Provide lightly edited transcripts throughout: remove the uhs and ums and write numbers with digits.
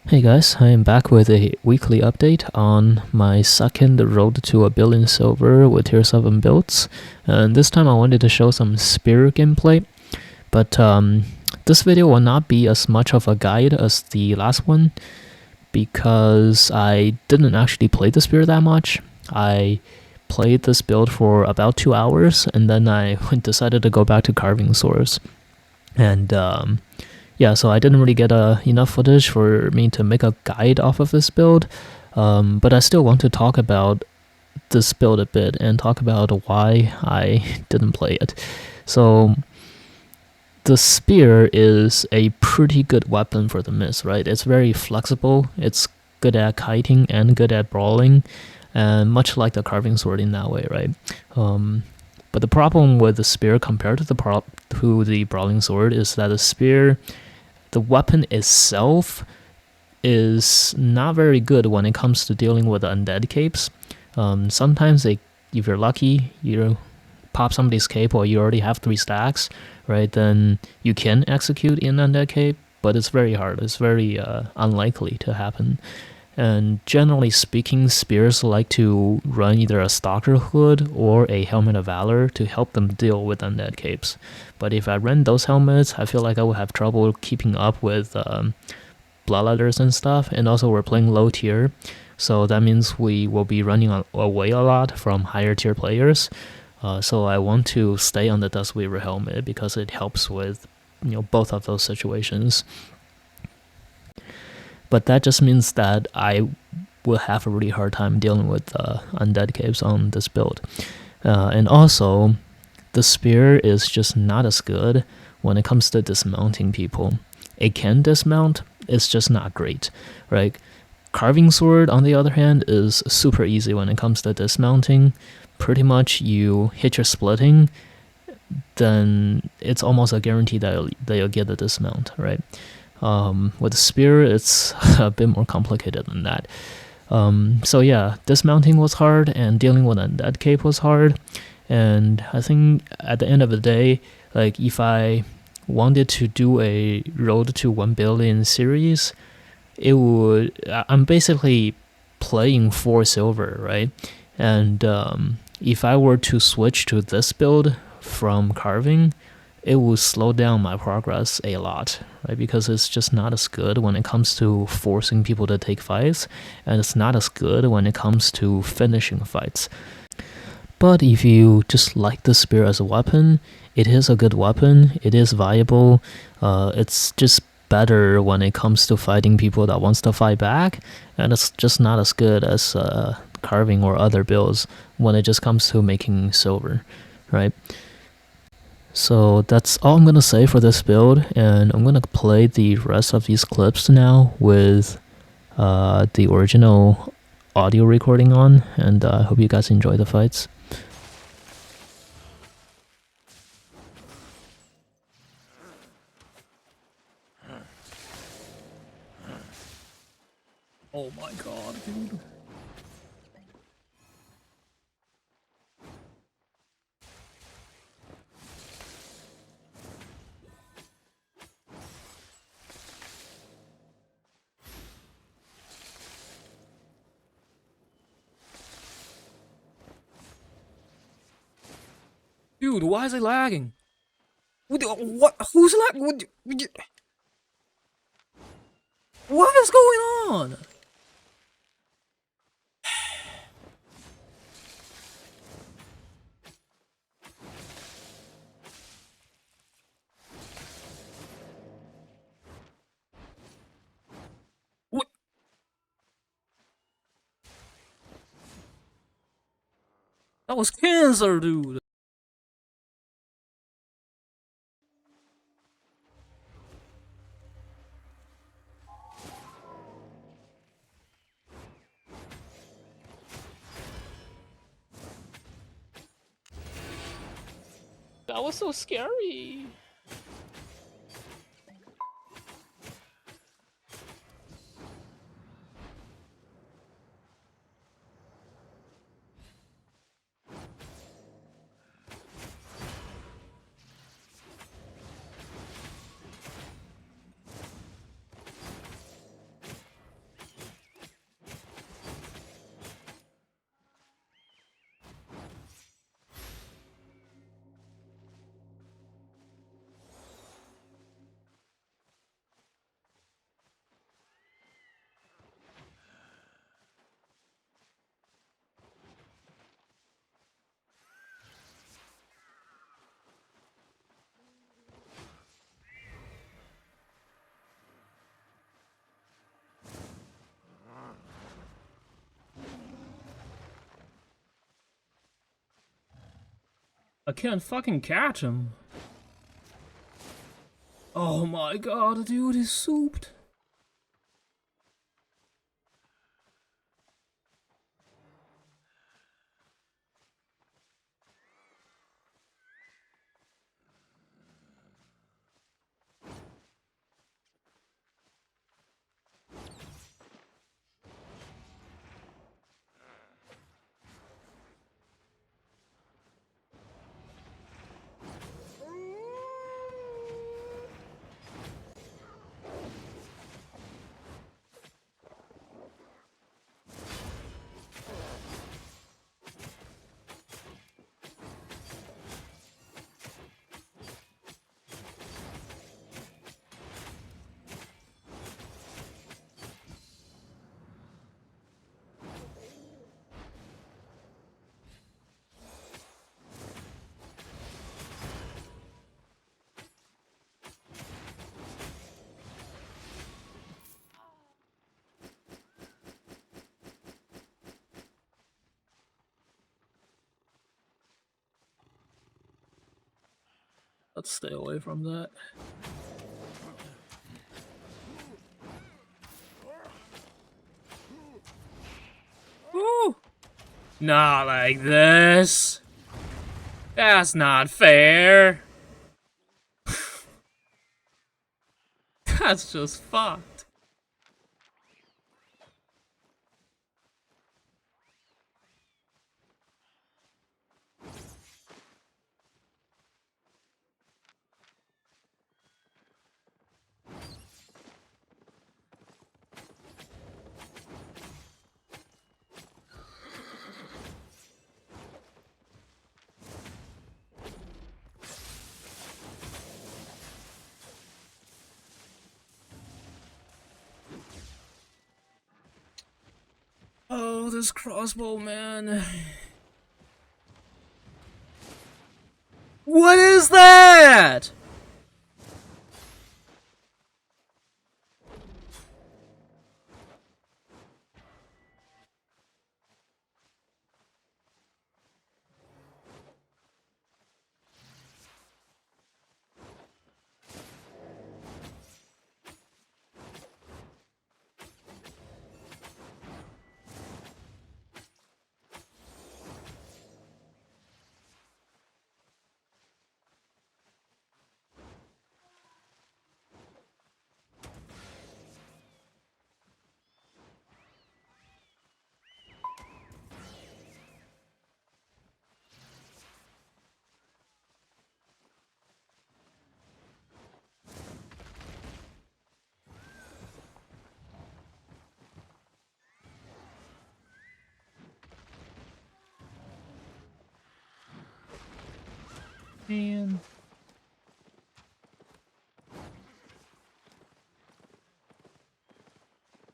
Hey guys, I am back with a weekly update on my second road to a billion silver with tier 7 builds. And this time I wanted to show some spear gameplay, but this video will not be as much of a guide as the last one because I didn't actually play the spear that much. I played this build for about 2 hours and then I decided to go back to carving swords. And yeah, so I didn't really get enough footage for me to make a guide off of this build, but I still want to talk about this build a bit and talk about why I didn't play it. So the spear is a pretty good weapon for the mist, right? It's very flexible, it's good at kiting and good at brawling, and much like the carving sword in that way, right? But the problem with the spear compared to the brawling sword is that the spear, the weapon itself, is not very good when it comes to dealing with undead capes. Sometimes if you're lucky, you pop somebody's cape or you already have 3 stacks, right? Then you can execute in undead cape, but it's very hard. It's very unlikely to happen. And generally speaking, spears like to run either a stalker hood or a helmet of valor to help them deal with undead capes. But if I ran those helmets, I feel like I would have trouble keeping up with bloodletters and stuff. And also we're playing low tier, so that means we will be running away a lot from higher tier players. So I want to stay on the Dustweaver helmet because it helps with both of those situations. But that just means that I will have a really hard time dealing with undead caves on this build. And also, the spear is just not as good when it comes to dismounting people. It can dismount, it's just not great, right? Carving sword, on the other hand, is super easy when it comes to dismounting. Pretty much you hit your splitting, then it's almost a guarantee that you'll get the dismount, right? With the spear, it's a bit more complicated than that. So yeah, dismounting was hard and dealing with undead cape was hard. And I think at the end of the day, like if I wanted to do a road to 1 billion series, I'm basically playing for silver, right? And if I were to switch to this build from carving, it will slow down my progress a lot, right? Because it's just not as good when it comes to forcing people to take fights, and it's not as good when it comes to finishing fights. But if you just like the spear as a weapon, it is a good weapon, it is viable, it's just better when it comes to fighting people that wants to fight back, and it's just not as good as carving or other builds when it just comes to making silver, right? So that's all I'm going to say for this build, and I'm going to play the rest of these clips now with the original audio recording on, and I hope you guys enjoy the fights. Oh my god, dude. Dude, why is it lagging? What? Who's lagging? What is going on? What? That was cancer, dude. That was so scary. I can't fucking catch him. Oh my god, the dude is souped. Let's stay away from that. Ooh! Not like this. That's not fair. That's just fucked. Oh, this crossbow, man. What is that? Man.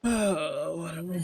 Whatever.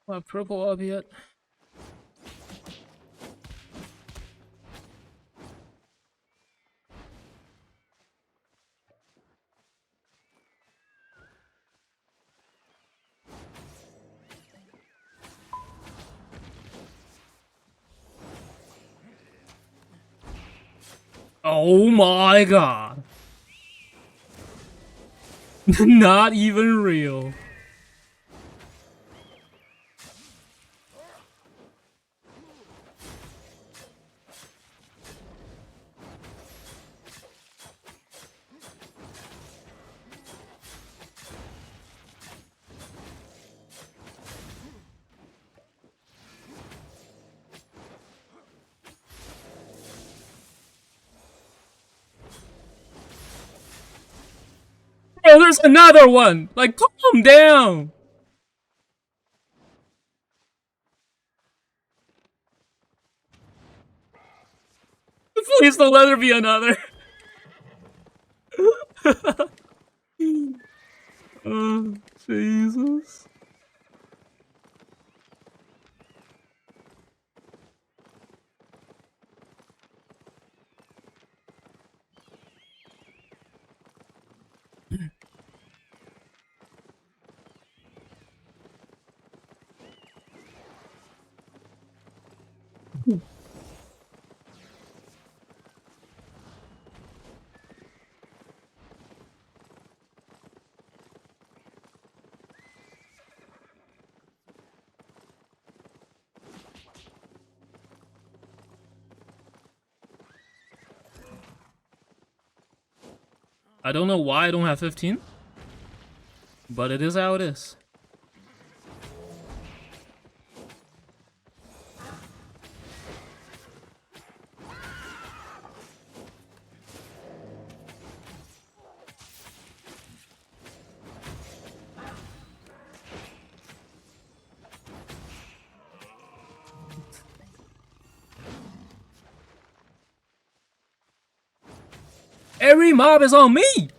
My purple up yet? Oh my god. Not even real. Oh, there's another one! Like, calm down! Please don't let there be another. Oh, Jesus. I don't know why I don't have 15, but it is how it is. Every mob is on me!